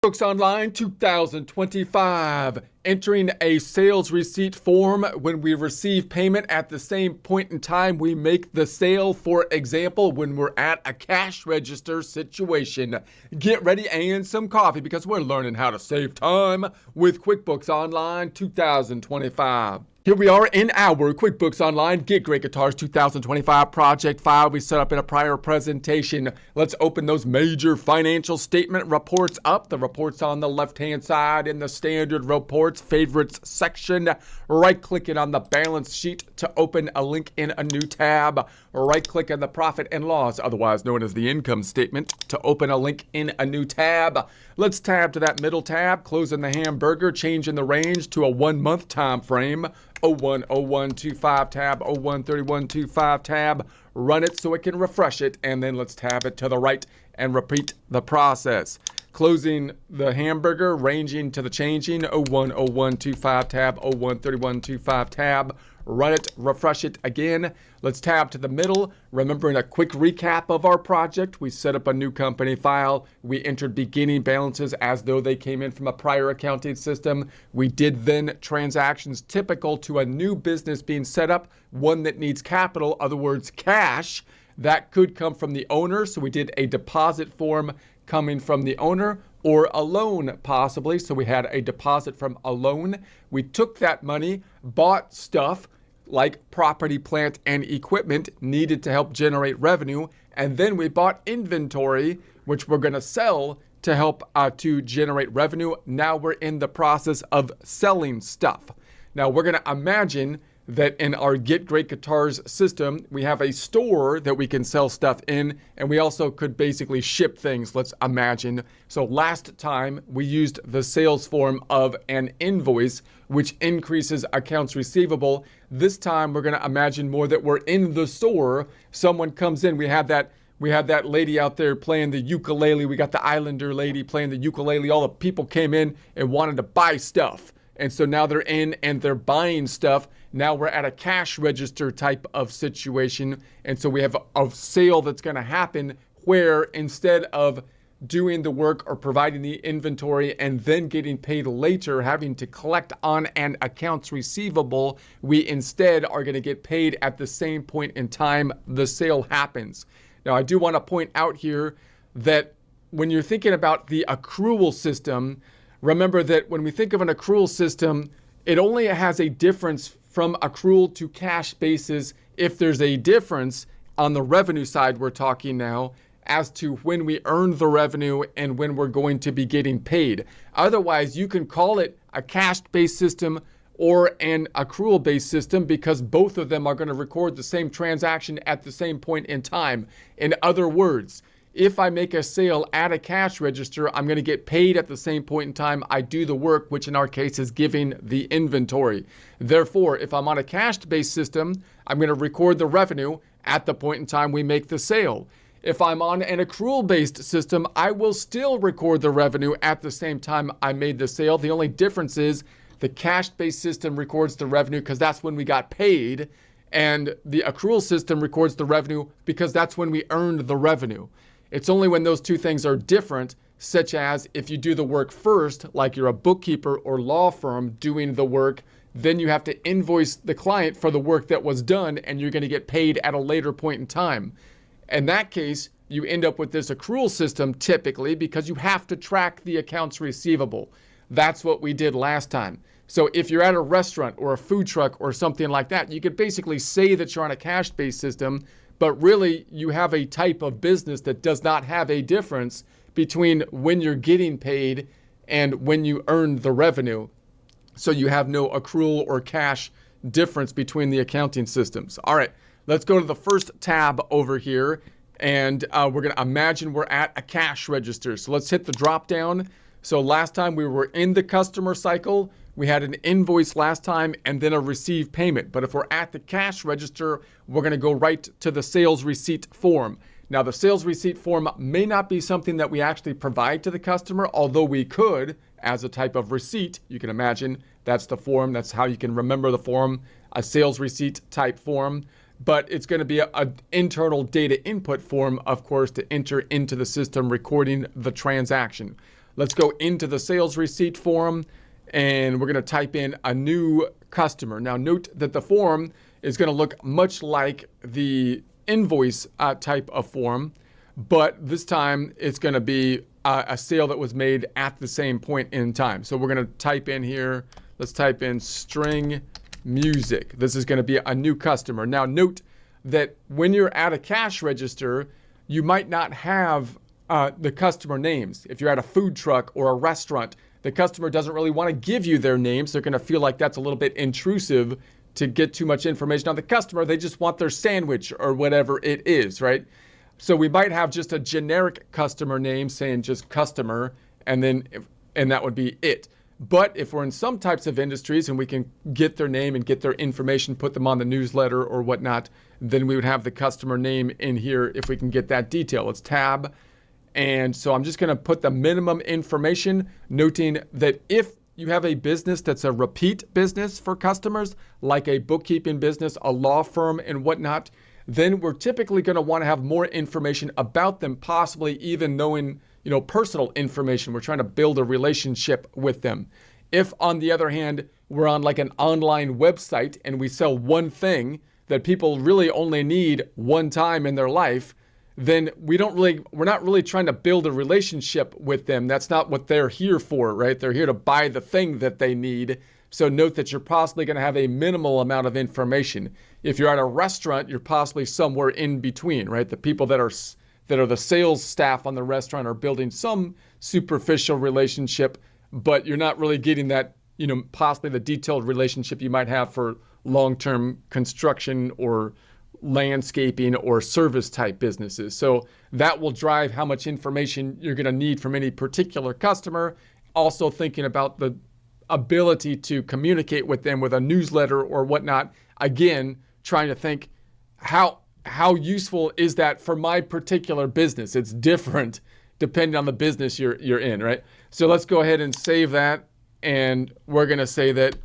QuickBooks Online 2025, entering a sales receipt form when we receive payment at the same point in time we make the sale. For example, when we're at a cash register situation. Get ready and some coffee because we're learning how to save time with QuickBooks Online 2025. Here we are in our QuickBooks Online Get Great Guitars 2025 project file we set up in a prior presentation. Let's open those major financial statement reports up. The reports on the left-hand side in the standard reports favorites section. Right-clicking on the balance sheet to open a link in a new tab. Right-click on the profit and loss, otherwise known as the income statement, to open a link in a new tab. Let's tab to that middle tab, closing the hamburger, changing the range to a 1 month time frame. 010125 tab, 013125 tab. Run it so it can refresh it, and then let's tab it to the right and repeat the process. Closing the hamburger, ranging to the changing, 010125 tab, 013125 tab. Run it, refresh it again. Let's tab to the middle. Remembering a quick recap of our project, we set up a new company file. We entered beginning balances as though they came in from a prior accounting system. We did then transactions typical to a new business being set up, one that needs capital, other words, cash. That could come from the owner, so we did a deposit form coming from the owner, or a loan possibly, so we had a deposit from a loan. We took that money, bought stuff like property, plant, and equipment needed to help generate revenue, and then we bought inventory, which we're going to sell to help to generate revenue. Now we're in the process of selling stuff. Now we're going to imagine that in our Get Great Guitars system, we have a store that we can sell stuff in, and we also could basically ship things, let's imagine. So last time we used the sales form of an invoice, which increases accounts receivable. This time we're going to imagine more that we're in the store. Someone comes in, we have that lady out there playing the ukulele. We got the Islander lady playing the ukulele. All the people came in and wanted to buy stuff. And so now they're in and they're buying stuff. Now we're at a cash register type of situation. And so we have a sale that's going to happen where instead of doing the work or providing the inventory and then getting paid later, having to collect on an accounts receivable, we instead are going to get paid at the same point in time the sale happens. Now, I do want to point out here that when you're thinking about the accrual system, remember that when we think of an accrual system, it only has a difference from accrual to cash basis if there's a difference on the revenue side we're talking now as to when we earn the revenue and when we're going to be getting paid. Otherwise, you can call it a cash-based system or an accrual-based system because both of them are going to record the same transaction at the same point in time. In other words, if I make a sale at a cash register, I'm going to get paid at the same point in time I do the work, which in our case is giving the inventory. Therefore, if I'm on a cash-based system, I'm going to record the revenue at the point in time we make the sale. If I'm on an accrual-based system, I will still record the revenue at the same time I made the sale. The only difference is the cash-based system records the revenue because that's when we got paid, and the accrual system records the revenue because that's when we earned the revenue. It's only when those two things are different, such as if you do the work first, like you're a bookkeeper or law firm doing the work, then you have to invoice the client for the work that was done, and you're going to get paid at a later point in time. In that case, you end up with this accrual system typically because you have to track the accounts receivable. That's what we did last time. So if you're at a restaurant or a food truck or something like that, you could basically say that you're on a cash-based system, but really you have a type of business that does not have a difference between when you're getting paid and when you earn the revenue. So you have no accrual or cash difference between the accounting systems. All right, let's go to the first tab over here, and we're going to imagine we're at a cash register. So let's hit the drop down. So last time we were in the customer cycle, we had an invoice last time and then a receive payment. But if we're at the cash register, we're going to go right to the sales receipt form. Now, the sales receipt form may not be something that we actually provide to the customer, although we could as a type of receipt. You can imagine that's the form. That's how you can remember the form, a sales receipt type form. But it's going to be an internal data input form, of course, to enter into the system recording the transaction. Let's go into the sales receipt form, and we're going to type in a new customer. Now note that the form is going to look much like the invoice type of form, but this time it's going to be a sale that was made at the same point in time. So we're going to type in here, let's type in string music. This is going to be a new customer. Now note that when you're at a cash register, you might not have the customer names. If you're at a food truck or a restaurant, the customer doesn't really want to give you their names. They're going to feel like that's a little bit intrusive to get too much information on the customer. They just want their sandwich or whatever it is, right? So we might have just a generic customer name saying just customer, and that would be it. But if we're in some types of industries and we can get their name and get their information, put them on the newsletter or whatnot, then we would have the customer name in here if we can get that detail. Let's tab. And so I'm just going to put the minimum information, noting that if you have a business that's a repeat business for customers, like a bookkeeping business, a law firm and whatnot, then we're typically going to want to have more information about them, possibly even knowing, personal information. We're trying to build a relationship with them. If, on the other hand, we're on like an online website and we sell one thing that people really only need one time in their life, then we're not really trying to build a relationship with them. That's not what they're here for, right? They're here to buy the thing that they need. So note that you're possibly going to have a minimal amount of information. If you're at a restaurant, you're possibly somewhere in between, right? The people that are the sales staff on the restaurant are building some superficial relationship, but you're not really getting that, possibly the detailed relationship you might have for long-term construction or landscaping or service type businesses. So that will drive how much information you're going to need from any particular customer. Also thinking about the ability to communicate with them with a newsletter or whatnot. Again, trying to think how useful is that for my particular business? It's different depending on the business you're in, right? So let's go ahead and save that. And we're going to say that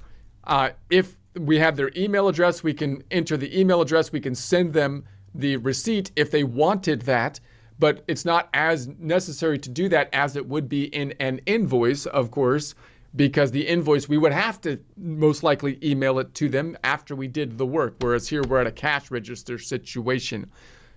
if we have their email address, we can enter the email address, we can send them the receipt if they wanted that, but it's not as necessary to do that as it would be in an invoice, of course, because the invoice, we would have to most likely email it to them after we did the work, whereas here we're at a cash register situation.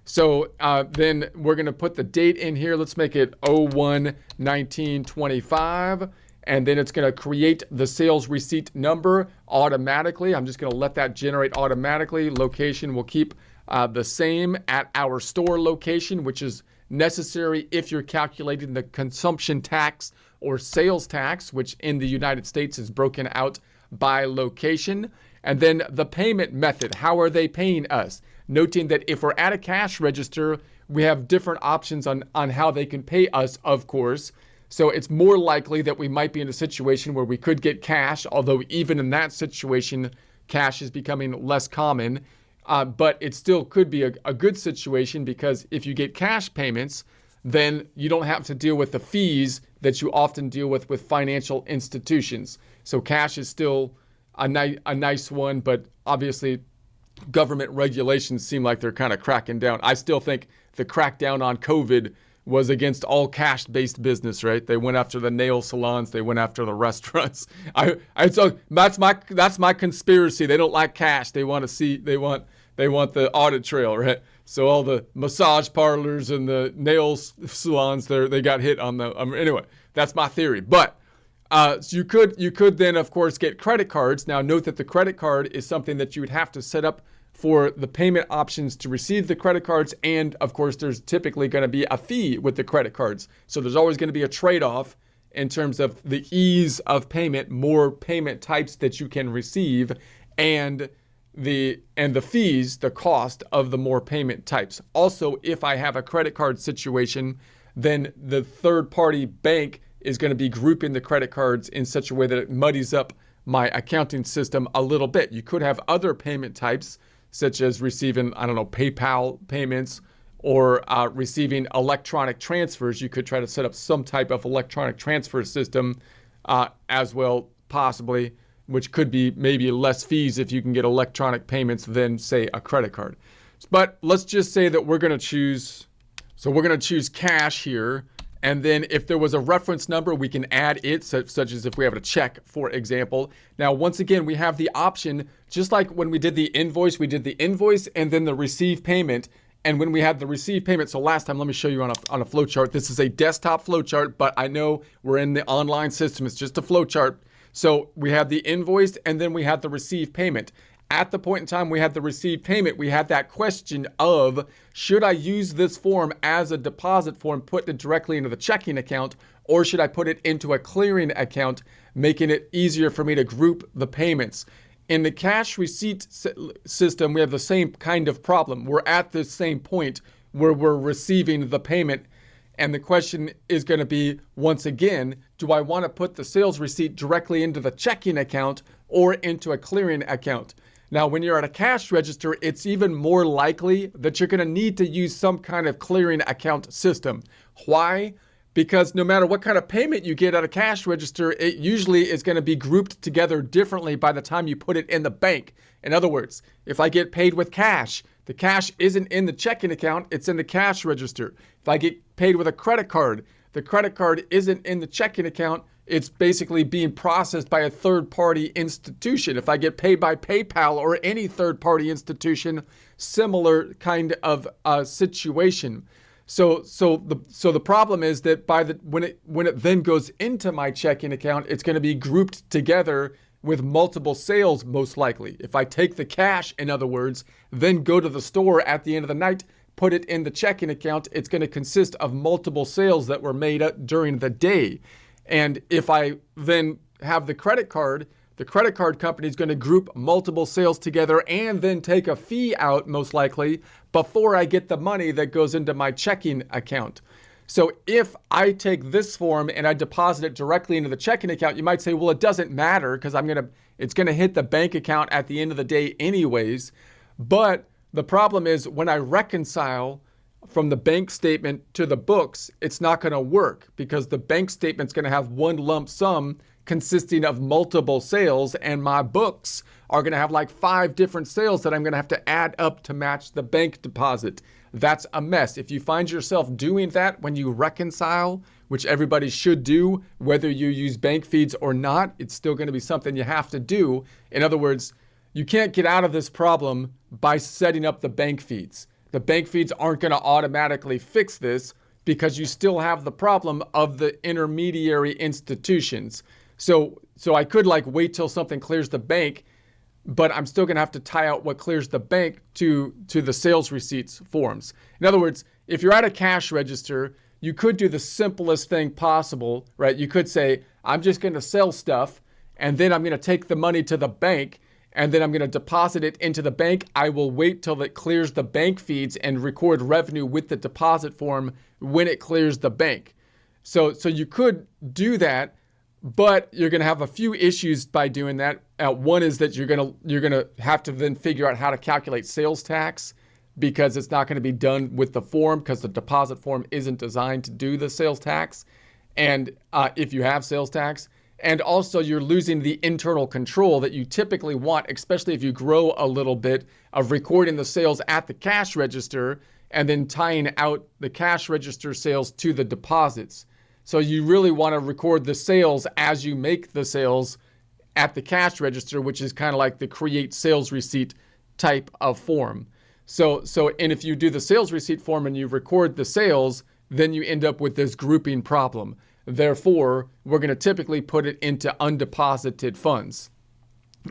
So then we're going to put the date in here. Let's make it 01/19/25. And then it's going to create the sales receipt number automatically. I'm just going to let that generate automatically. Location will keep the same at our store location, which is necessary if you're calculating the consumption tax or sales tax, which in the United States is broken out by location. And then the payment method. How are they paying us? Noting that if we're at a cash register, we have different options on how they can pay us, of course. So it's more likely that we might be in a situation where we could get cash, although even in that situation, cash is becoming less common. But it still could be a good situation, because if you get cash payments, then you don't have to deal with the fees that you often deal with financial institutions. So cash is still a nice one, but obviously government regulations seem like they're kind of cracking down. I still think the crackdown on COVID was against all cash-based business, right? They went after the nail salons, they went after the restaurants. So that's my conspiracy. They don't like cash. They want the audit trail, right? So all the massage parlors and the nail salons, they got hit on the. Anyway, that's my theory. But so you could then of course get credit cards. Now note that the credit card is something that you would have to set up for the payment options to receive the credit cards. And of course, there's typically going to be a fee with the credit cards. So there's always going to be a trade-off in terms of the ease of payment, more payment types that you can receive, and the fees, the cost of the more payment types. Also, if I have a credit card situation, then the third-party bank is going to be grouping the credit cards in such a way that it muddies up my accounting system a little bit. You could have other payment types, such as receiving, PayPal payments, or receiving electronic transfers. You could try to set up some type of electronic transfer system as well, possibly, which could be maybe less fees if you can get electronic payments than, say, a credit card. But let's just say that we're going to choose cash here, And then if there was a reference number, we can add it, such as if we have a check, for example. Now, once again, we have the option, just like when we did the invoice and then the receive payment. And when we had the receive payment, so last time, let me show you on a flow chart. This is a desktop flow chart, but I know we're in the online system. It's just a flow chart. So we had the invoice and then we had the receive payment. At the point in time we had the receive payment, we had that question of, should I use this form as a deposit form, put it directly into the checking account, or should I put it into a clearing account, making it easier for me to group the payments? In the cash receipt system, we have the same kind of problem. We're at the same point where we're receiving the payment. And the question is going to be, once again, do I want to put the sales receipt directly into the checking account or into a clearing account? Now, when you're at a cash register, it's even more likely that you're going to need to use some kind of clearing account system. Why? Because no matter what kind of payment you get at a cash register, it usually is going to be grouped together differently by the time you put it in the bank. In other words, if I get paid with cash, the cash isn't in the checking account, it's in the cash register. If I get paid with a credit card, the credit card isn't in the checking account, it's basically being processed by a third-party institution. If I get paid by PayPal or any third-party institution, similar kind of situation. So the problem is that when it then goes into my checking account, it's going to be grouped together with multiple sales, most likely. If I take the cash, in other words, then go to the store at the end of the night, put it in the checking account, it's going to consist of multiple sales that were made during the day. And if I then have the credit card company is going to group multiple sales together and then take a fee out, most likely, before I get the money that goes into my checking account. So if I take this form and I deposit it directly into the checking account, you might say, well, it doesn't matter because it's going to hit the bank account at the end of the day anyways. But the problem is when I reconcile from the bank statement to the books, it's not going to work because the bank statement's going to have one lump sum consisting of multiple sales, and my books are going to have like 5 different sales that I'm going to have to add up to match the bank deposit. That's a mess. If you find yourself doing that when you reconcile, which everybody should do, whether you use bank feeds or not, it's still going to be something you have to do. In other words, you can't get out of this problem by setting up the bank feeds. The bank feeds aren't going to automatically fix this because you still have the problem of the intermediary institutions. So I could wait till something clears the bank, but I'm still going to have to tie out what clears the bank to the sales receipts forms. In other words, if you're at a cash register, you could do the simplest thing possible, right? You could say, I'm just going to sell stuff, and then I'm going to take the money to the bank, and then I'm going to deposit it into the bank. I will wait till it clears the bank feeds and record revenue with the deposit form when it clears the bank. So you could do that, but you're going to have a few issues by doing that. One is that you're going to have to then figure out how to calculate sales tax because it's not going to be done with the form because the deposit form isn't designed to do the sales tax. And if you have sales tax, and also you're losing the internal control that you typically want, especially if you grow a little bit, of recording the sales at the cash register and then tying out the cash register sales to the deposits. So you really want to record the sales as you make the sales at the cash register, which is kind of like the create sales receipt type of form. So if you do the sales receipt form and you record the sales, then you end up with this grouping problem. Therefore, we're going to typically put it into undeposited funds.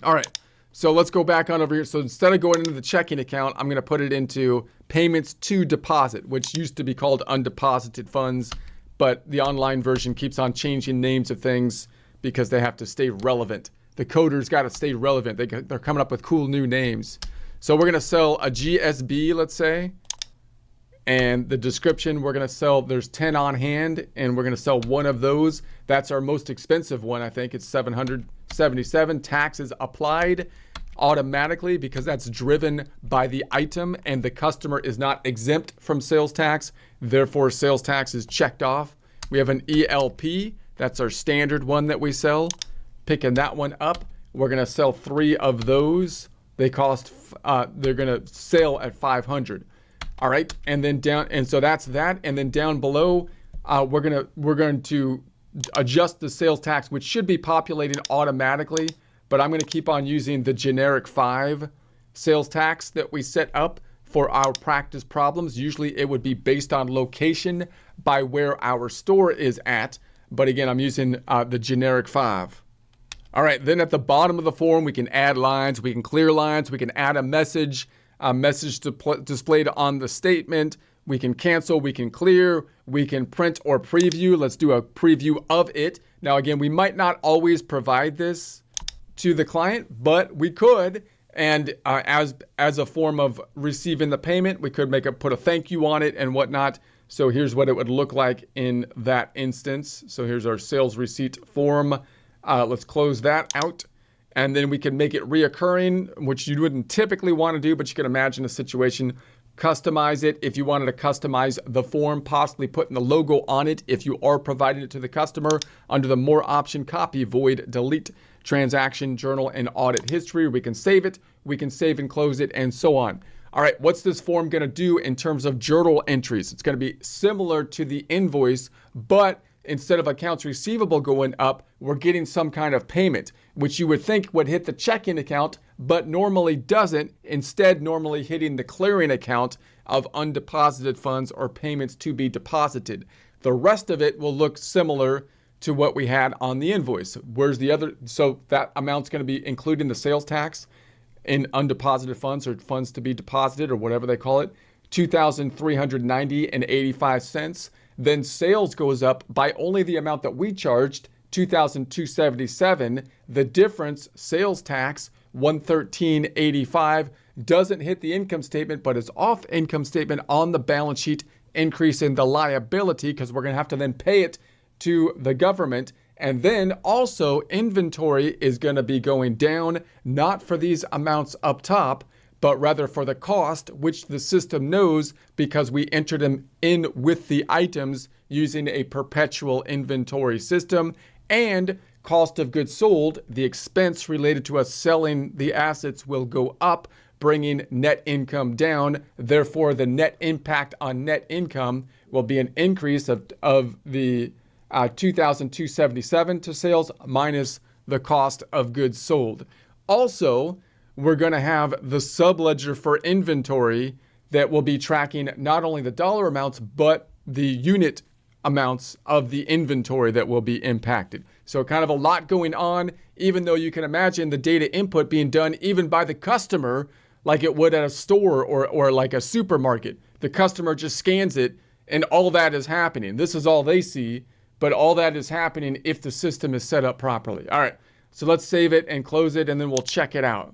All right, so let's go back on over here. So instead of going into the checking account, I'm going to put it into payments to deposit, which used to be called undeposited funds. But the online version keeps on changing names of things because they have to stay relevant. The coders got to stay relevant. They're coming up with cool new names. So we're going to sell a GSB, let's say. And the description, we're going to sell, there's 10 on hand, and we're going to sell one of those. That's our most expensive one, I think. It's $777. Taxes applied automatically because that's driven by the item and the customer is not exempt from sales tax. Therefore, sales tax is checked off. We have an ELP. That's our standard one that we sell. Picking that one up. We're going to sell 3 of those. They cost, they're going to sell at $500. All right. And then so that's that. And then down below, we're going to adjust the sales tax, which should be populating automatically, but I'm going to keep on using the generic 5 sales tax that we set up for our practice problems. Usually it would be based on location by where our store is at. But again, I'm using the generic 5. All right, then at the bottom of the form, we can add lines, we can clear lines, we can add a message displayed on the statement. We can cancel, we can clear, we can print or preview. Let's do a preview of it. Now, again, we might not always provide this to the client, but we could. And as a form of receiving the payment, we could put a thank you on it and whatnot. So here's what it would look like in that instance. So here's our sales receipt form. Let's close that out. And then we can make it reoccurring, which you wouldn't typically want to do, but you can imagine a situation. Customize it. If you wanted to customize the form, possibly putting the logo on it if you are providing it to the customer under the more option, copy, void, delete, transaction, journal, and audit history. We can save it. We can save and close it, and so on. All right, what's this form going to do in terms of journal entries? It's going to be similar to the invoice, but instead of accounts receivable going up, we're getting some kind of payment, which you would think would hit the checking account, but normally doesn't, instead normally hitting the clearing account of undeposited funds or payments to be deposited. The rest of it will look similar to what we had on the invoice. Where's the other? So that amount's going to be including the sales tax in undeposited funds or funds to be deposited or whatever they call it, $2,390.85. Then sales goes up by only the amount that we charged, $2,277. The difference, sales tax, $113.85, doesn't hit the income statement, but is off income statement on the balance sheet, increasing the liability because we're going to have to then pay it to the government. And then also inventory is going to be going down, not for these amounts up top, but rather for the cost, which the system knows because we entered them in with the items using a perpetual inventory system. And cost of goods sold, the expense related to us selling the assets will go up, bringing net income down. Therefore, the net impact on net income will be an increase of the $2,277 to sales minus the cost of goods sold. Also, we're going to have the subledger for inventory that will be tracking not only the dollar amounts, but the unit amounts of the inventory that will be impacted. So kind of a lot going on, even though you can imagine the data input being done even by the customer like it would at a store or like a supermarket. The customer just scans it and all that is happening. This is all they see, but all that is happening if the system is set up properly. All right, so let's save it and close it, and then we'll check it out.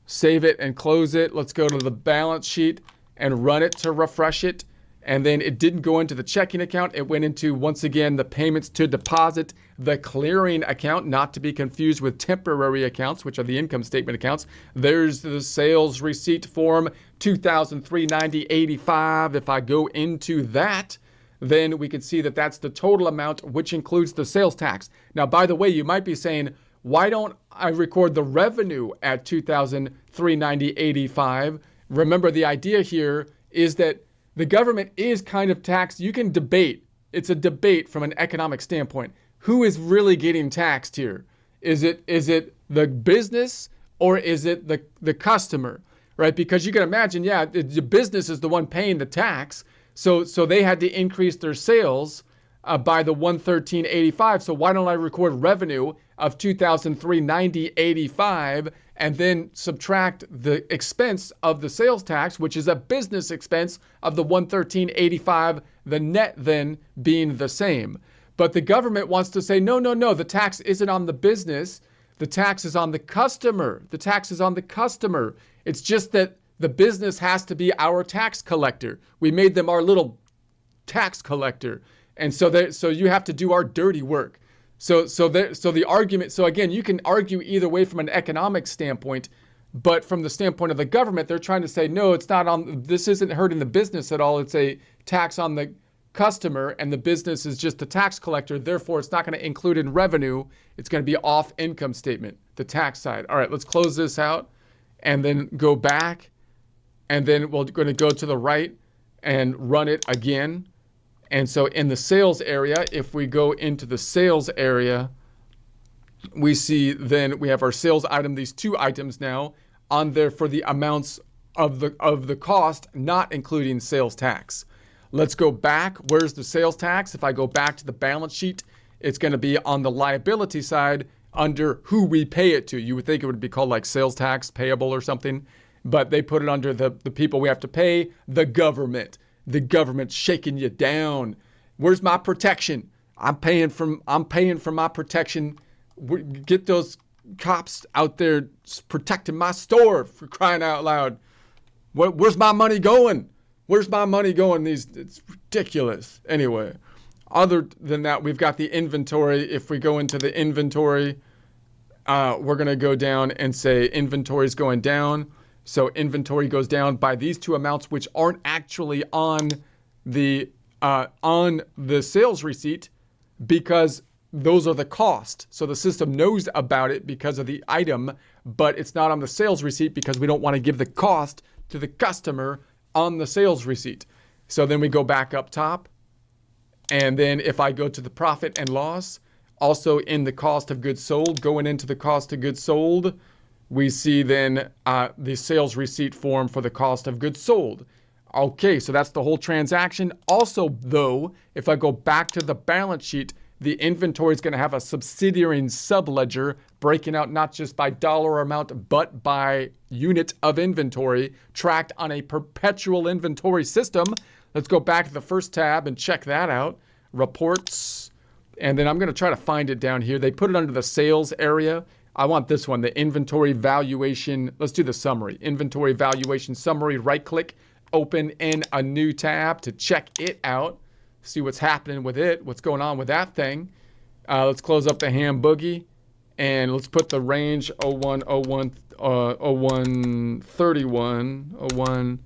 Save it and close it. Let's go to the balance sheet and run it to refresh it. And then it didn't go into the checking account. It went into, once again, the payments to deposit, the clearing account, not to be confused with temporary accounts, which are the income statement accounts. There's the sales receipt form, $2,390.85. If I go into that, then we can see that that's the total amount, which includes the sales tax. Now, by the way, you might be saying, why don't I record the revenue at $2,390.85? Remember, the idea here is that the government is kind of taxed. You can debate. It's a debate from an economic standpoint. Who is really getting taxed here? Is it the business or is it the customer, right? Because you can imagine, yeah, the business is the one paying the tax. So they had to increase their sales by the $113.85. So why don't I record revenue of $2,390.85 and then subtract the expense of the sales tax, which is a business expense of the $113.85, the net then being the same. But the government wants to say, no, the tax isn't on the business. The tax is on the customer. The tax is on the customer. It's just that the business has to be our tax collector. We made them our little tax collector. And so you have to do our dirty work. So the argument, so again, you can argue either way from an economic standpoint, but from the standpoint of the government, they're trying to say, no, it's not on, this isn't hurting the business at all. It's a tax on the customer and the business is just the tax collector. Therefore, it's not going to include in revenue. It's going to be off income statement, the tax side. All right, let's close this out and then go back. And then we're going to go to the right and run it again. And so in the sales area, if we go into the sales area, we see then we have our sales item, these two items now on there for the amounts of the cost, not including sales tax. Let's go back. Where's the sales tax? If I go back to the balance sheet, it's going to be on the liability side under who we pay it to. You would think it would be called like sales tax payable or something, but they put it under the people we have to pay, the government. The government's shaking you down. Where's my protection? I'm paying for my protection. Get those cops out there protecting my store, for crying out loud. Where's my money going? Where's my money going? It's ridiculous. Anyway, other than that, we've got the inventory. If we go into the inventory, we're going to go down and say inventory is going down. So inventory goes down by these two amounts, which aren't actually on the sales receipt, because those are the cost. So the system knows about it because of the item, but it's not on the sales receipt because we don't want to give the cost to the customer on the sales receipt. So then we go back up top. And then if I go to the profit and loss, also in the cost of goods sold, going into the cost of goods sold, we see then the sales receipt form for the cost of goods sold. Okay, so that's the whole transaction. Also, though, if I go back to the balance sheet, the inventory is going to have a subsidiary and subledger breaking out not just by dollar amount, but by unit of inventory tracked on a perpetual inventory system. Let's go back to the first tab and check that out. Reports. And then I'm going to try to find it down here. They put it under the sales area. I want this one, the inventory valuation. Let's do the summary. Inventory valuation summary. Right click, open in a new tab to check it out. See what's happening with it, what's going on with that thing. Let's close up the ham boogie and let's put the range 01, 01, 01, 31, 01,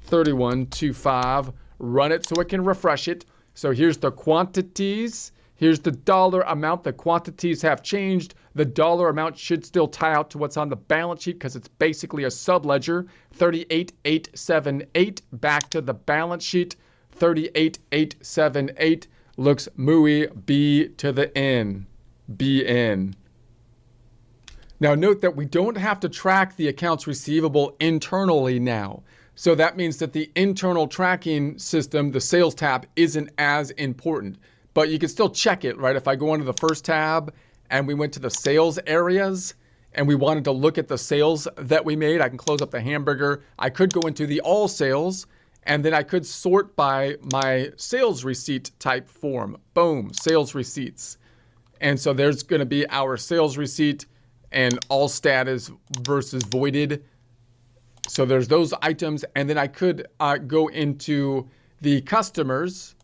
31, 25. Run it so it can refresh it. So here's the quantities. Here's the dollar amount. The quantities have changed. The dollar amount should still tie out to what's on the balance sheet because it's basically a subledger. 38,878 back to the balance sheet. 38,878 looks mooey. B to the N. BN. Now note that we don't have to track the accounts receivable internally now. So that means that the internal tracking system, the sales tab, isn't as important. But you can still check it, right? If I go into the first tab and we went to the sales areas and we wanted to look at the sales that we made, I can close up the hamburger. I could go into the all sales and then I could sort by my sales receipt type form. Boom, sales receipts. And so there's going to be our sales receipt and all status versus voided. So there's those items. And then I could go into the customers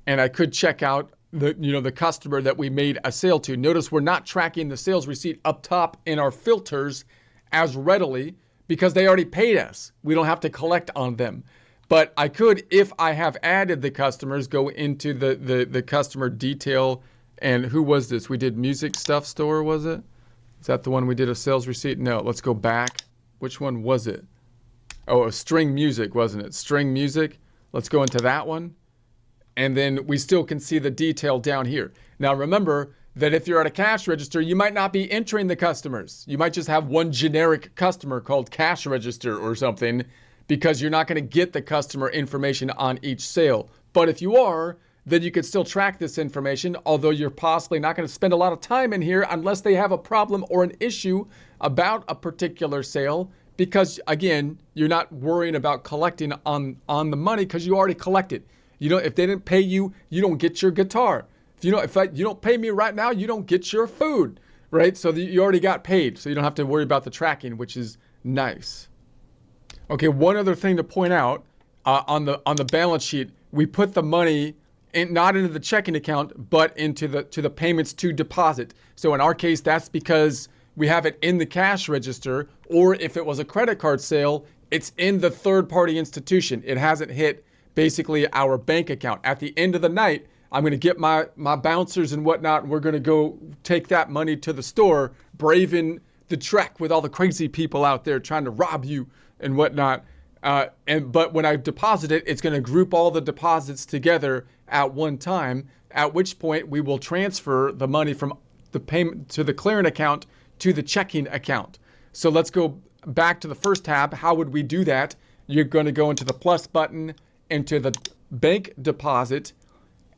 and I could check out the customer that we made a sale to. Notice we're not tracking the sales receipt up top in our filters as readily because they already paid us. We don't have to collect on them. But I could, if I have added the customers, go into the customer detail. And who was this? We did music stuff store, was it? Is that the one we did a sales receipt? No, let's go back. Which one was it? Oh, string music, wasn't it? String music. Let's go into that one. And then we still can see the detail down here. Now remember that if you're at a cash register, you might not be entering the customers. You might just have one generic customer called cash register or something, because you're not going to get the customer information on each sale. But if you are, then you could still track this information, although you're possibly not going to spend a lot of time in here unless they have a problem or an issue about a particular sale, because again, you're not worrying about collecting on the money because you already collected. If they didn't pay you, you don't get your guitar. If you don't pay me right now, you don't get your food, right? So you already got paid, so you don't have to worry about the tracking, which is nice. Okay, one other thing to point out, on the balance sheet, we put the money not into the checking account, but into the payments to deposit. So in our case, that's because we have it in the cash register, or if it was a credit card sale, it's in the third-party institution. It hasn't hit basically our bank account. At the end of the night, I'm going to get my bouncers and whatnot, and we're going to go take that money to the store, braving the trek with all the crazy people out there trying to rob you and whatnot. But when I deposit it, it's going to group all the deposits together at one time, at which point we will transfer the money from the payment to the clearing account to the checking account. So let's go back to the first tab. How would we do that? You're going to go into the plus button, into the bank deposit,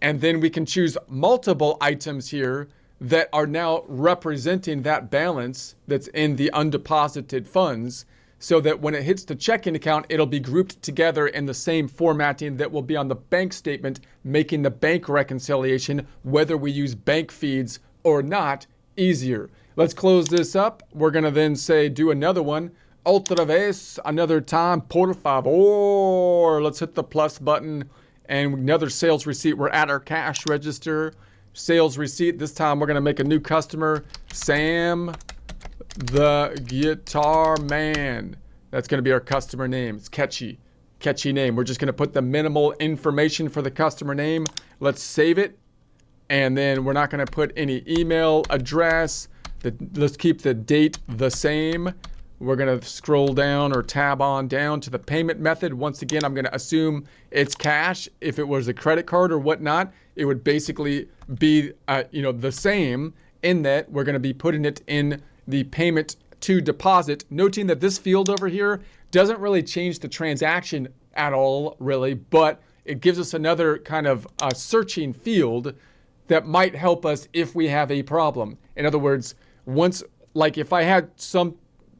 and then we can choose multiple items here that are now representing that balance that's in the undeposited funds, so that when it hits the checking account, it'll be grouped together in the same formatting that will be on the bank statement, making the bank reconciliation, whether we use bank feeds or not, easier. Let's close this up. We're going to then say do another one. Otra vez, another time, por favor. Let's hit the plus button and another sales receipt. We're at our cash register. Sales receipt. This time we're going to make a new customer, Sam the Guitar Man. That's going to be our customer name. It's catchy name. We're just going to put the minimal information for the customer name. Let's save it. And then we're not going to put any email address. Let's keep the date the same. We're going to scroll down or tab on down to the payment method. Once again, I'm going to assume it's cash. If it was a credit card or whatnot, it would basically be the same, in that we're going to be putting it in the payment to deposit. Noting that this field over here doesn't really change the transaction at all, really, but it gives us another kind of searching field that might help us if we have a problem. In other words, if I had some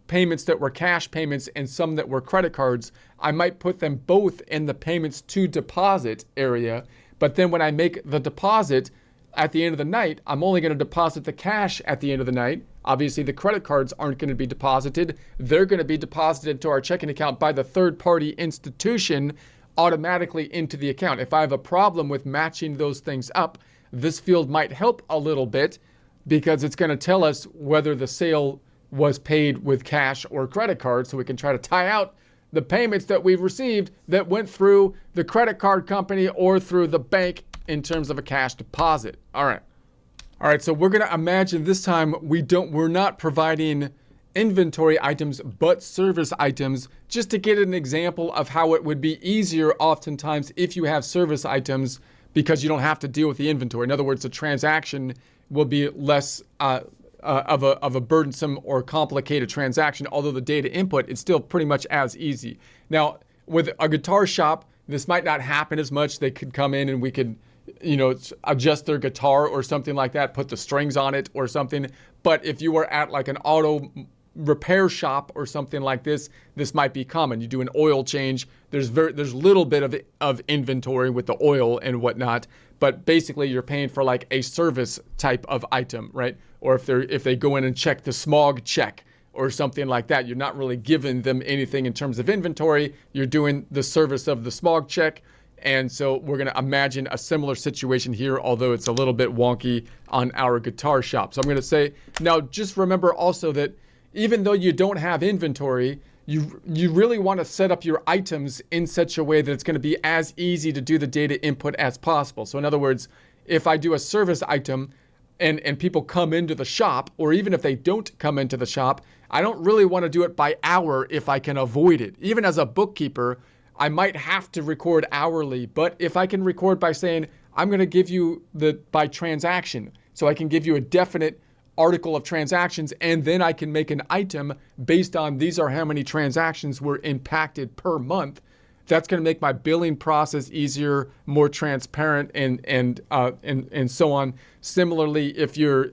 payments that were cash payments and some that were credit cards, I might put them both in the payments to deposit area. But then when I make the deposit at the end of the night, I'm only going to deposit the cash at the end of the night. Obviously, the credit cards aren't going to be deposited. They're going to be deposited to our checking account by the third-party institution automatically into the account. If I have a problem with matching those things up, this field might help a little bit, because it's going to tell us whether the sale was paid with cash or credit card, so we can try to tie out the payments that we've received that went through the credit card company or through the bank in terms of a cash deposit. All right, so we're going to imagine this time we're not providing inventory items but service items, just to get an example of how it would be easier oftentimes if you have service items, because you don't have to deal with the inventory. In other words, the transaction will be less of a burdensome or complicated transaction. Although the data input is still pretty much as easy. Now, with a guitar shop, this might not happen as much. They could come in and we could, adjust their guitar or something like that, put the strings on it or something. But if you were at like an auto repair shop or something like this, this might be common. You do an oil change. There's little bit of inventory with the oil and whatnot, but basically you're paying for like a service type of item, right? Or if they go in and check the smog check or something like that, you're not really giving them anything in terms of inventory. You're doing the service of the smog check. And so we're going to imagine a similar situation here, although it's a little bit wonky on our guitar shop. So I'm going to say, now just remember also that even though you don't have inventory, you really want to set up your items in such a way that it's going to be as easy to do the data input as possible. So in other words, if I do a service item and people come into the shop, or even if they don't come into the shop, I don't really want to do it by hour if I can avoid it. Even as a bookkeeper, I might have to record hourly, but if I can record by saying, I'm going to give you by transaction, so I can give you a definite article of transactions, and then I can make an item based on these are how many transactions were impacted per month. That's going to make my billing process easier, more transparent, and so on. Similarly, if you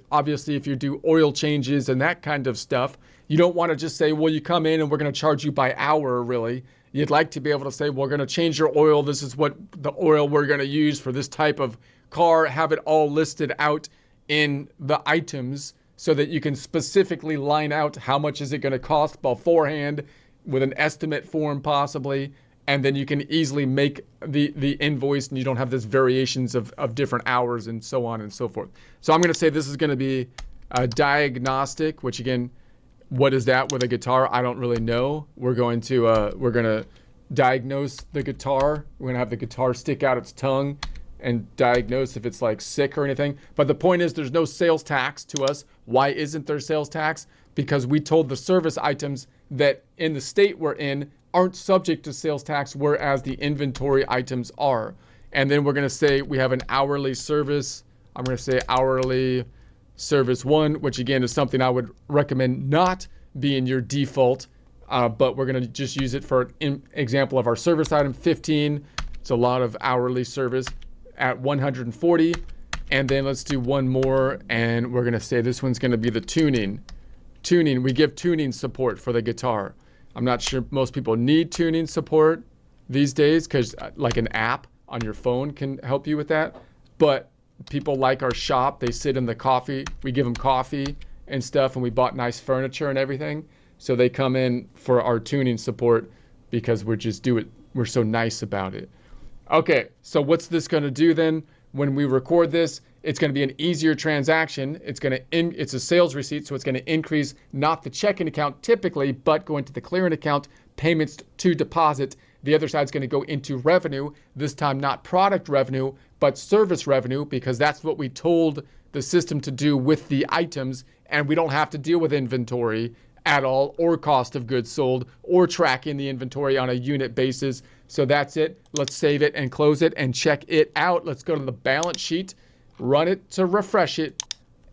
do oil changes and that kind of stuff, you don't want to just say, well, you come in and we're going to charge you by hour, really. You'd like to be able to say, well, we're going to change your oil. This is what the oil we're going to use for this type of car. Have it all listed out in the items so that you can specifically line out how much is it going to cost beforehand with an estimate form possibly. And then you can easily make the invoice, and you don't have this variations of different hours and so on and so forth. So I'm going to say this is going to be a diagnostic, which again, what is that with a guitar? I don't really know. We're going to diagnose the guitar. We're going to have the guitar stick out its tongue and diagnose if it's like sick or anything. But the point is there's no sales tax to us. Why isn't there sales tax? Because we told the service items that in the state we're in aren't subject to sales tax, whereas the inventory items are. And then we're going to say we have an hourly service. I'm going to say hourly service 1, which again is something I would recommend not being your default, but we're going to just use it for an example of our service item 15. It's a lot of hourly service at 140. And then let's do one more, and we're going to say this one's going to be the tuning. Tuning, we give tuning support for the guitar. I'm not sure most people need tuning support these days because like an app on your phone can help you with that. But people like our shop, they sit in the coffee. We give them coffee and stuff, and we bought nice furniture and everything. So they come in for our tuning support because we're so nice about it. Okay, so what's this going to do then? When we record this, it's going to be an easier transaction. It's a sales receipt, so it's going to increase not the checking account typically, but going to the clearing account, payments to deposit. The other side's going to go into revenue, this time not product revenue, but service revenue, because that's what we told the system to do with the items, and we don't have to deal with inventory at all, or cost of goods sold, or tracking the inventory on a unit basis. So that's it. Let's save it and close it and check it out. Let's go to the balance sheet, run it to refresh it,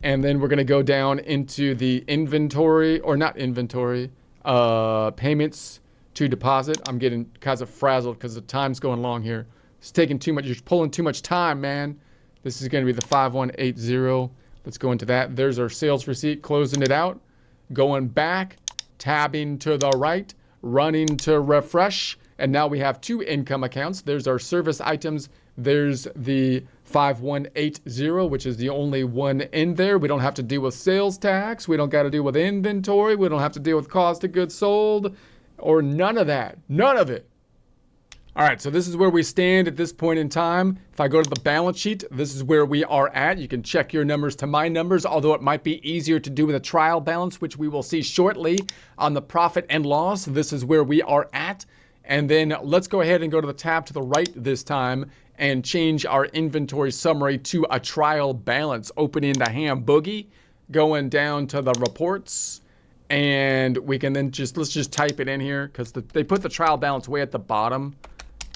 and then we're going to go down into the inventory, or not inventory, payments to deposit. I'm getting kind of frazzled because the time's going long here. It's taking too much. You're pulling too much time, man. This is going to be the 5180. Let's go into that. There's our sales receipt, closing it out. Going back, tabbing to the right, running to refresh, and now we have 2 income accounts. There's our service items. There's the 5180, which is the only one in there. We don't have to deal with sales tax. We don't got to deal with inventory. We don't have to deal with cost of goods sold, or none of that. None of it. All right, so this is where we stand at this point in time. If I go to the balance sheet, this is where we are at. You can check your numbers to my numbers, although it might be easier to do with a trial balance, which we will see shortly on the profit and loss. This is where we are at. And then let's go ahead and go to the tab to the right this time and change our inventory summary to a trial balance. Opening the ham boogie, going down to the reports, and we can then let's just type it in here because they put the trial balance way at the bottom,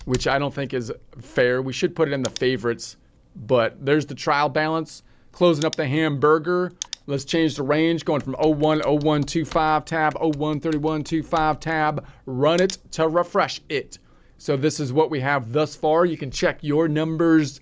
which I don't think is fair. We should put it in the favorites, but there's the trial balance. Closing up the hamburger. Let's change the range, going from 010125 tab, 013125 tab, run it to refresh it. So this is what we have thus far. You can check your numbers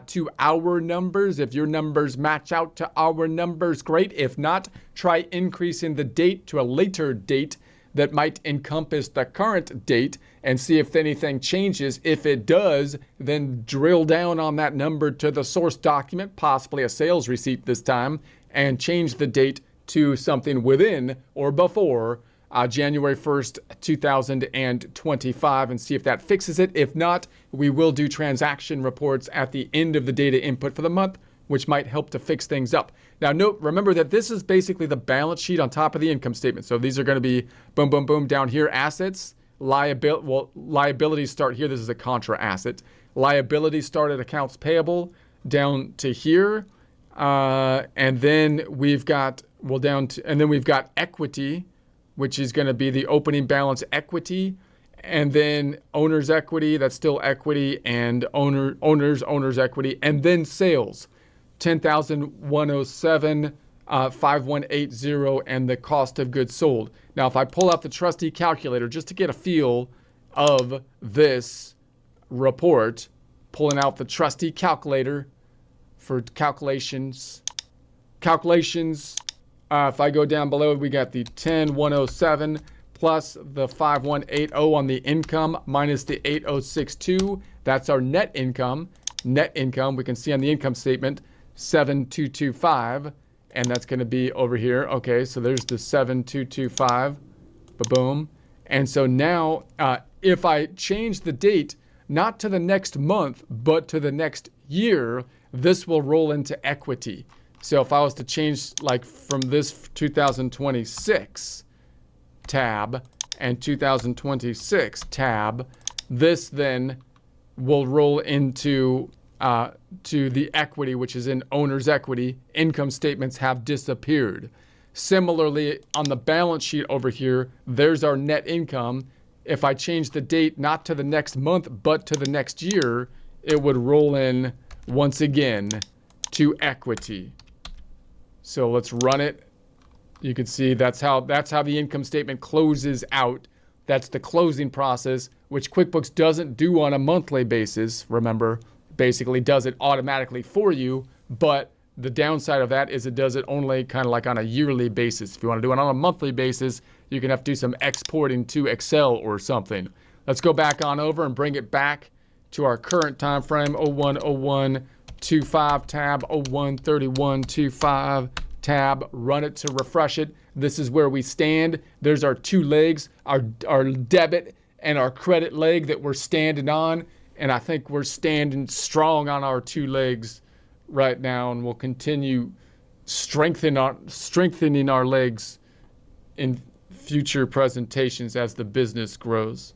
to our numbers. If your numbers match out to our numbers, great. If not, try increasing the date to a later date that might encompass the current date and see if anything changes. If it does, then drill down on that number to the source document, possibly a sales receipt this time, and change the date to something within or before January 1st, 2025, and see if that fixes it. If not, we will do transaction reports at the end of the data input for the month, which might help to fix things up. Now, remember that this is basically the balance sheet on top of the income statement. So these are going to be boom, boom, boom down here. Assets, liabilities start here. This is a contra asset. Liabilities start at accounts payable down to here. And then we've got, we've got equity, which is going to be the opening balance equity. And then owner's equity, that's still equity, and owner's equity. And then sales. 10,107, 5180, and the cost of goods sold. Now, if I pull out the trusty calculator just to get a feel of this report, pulling out the trusty calculator for calculations. If I go down below, we got the 10,107 plus the 5180 on the income minus the 8062. That's our net income. Net income, we can see on the income statement, 7225, and that's going to be over here. Okay, so there's the 7225, boom. And so now, if I change the date, not to the next month, but to the next year, this will roll into equity. So if I was to change like from this 2026 tab and 2026 tab, this then will roll into to the equity, which is in owner's equity. Income statements have disappeared. Similarly, on the balance sheet over here, there's our net income. if I change the date not to the next month but to the next year, it would roll in once again to equity. So let's run it. You can see that's how the income statement closes out. That's the closing process, which QuickBooks doesn't do on a monthly basis. Remember, basically does it automatically for you, but the downside of that is it does it only kind of like on a yearly basis. If you want to do it on a monthly basis, you're going to have to do some exporting to Excel or something. Let's go back on over and bring it back to our current time frame, 01/01/25 tab, 01/31/25 tab, run it to refresh it. This is where we stand. There's our two legs, our debit and our credit leg that we're standing on. And I think we're standing strong on our two legs right now, and we'll continue strengthening our legs in future presentations as the business grows.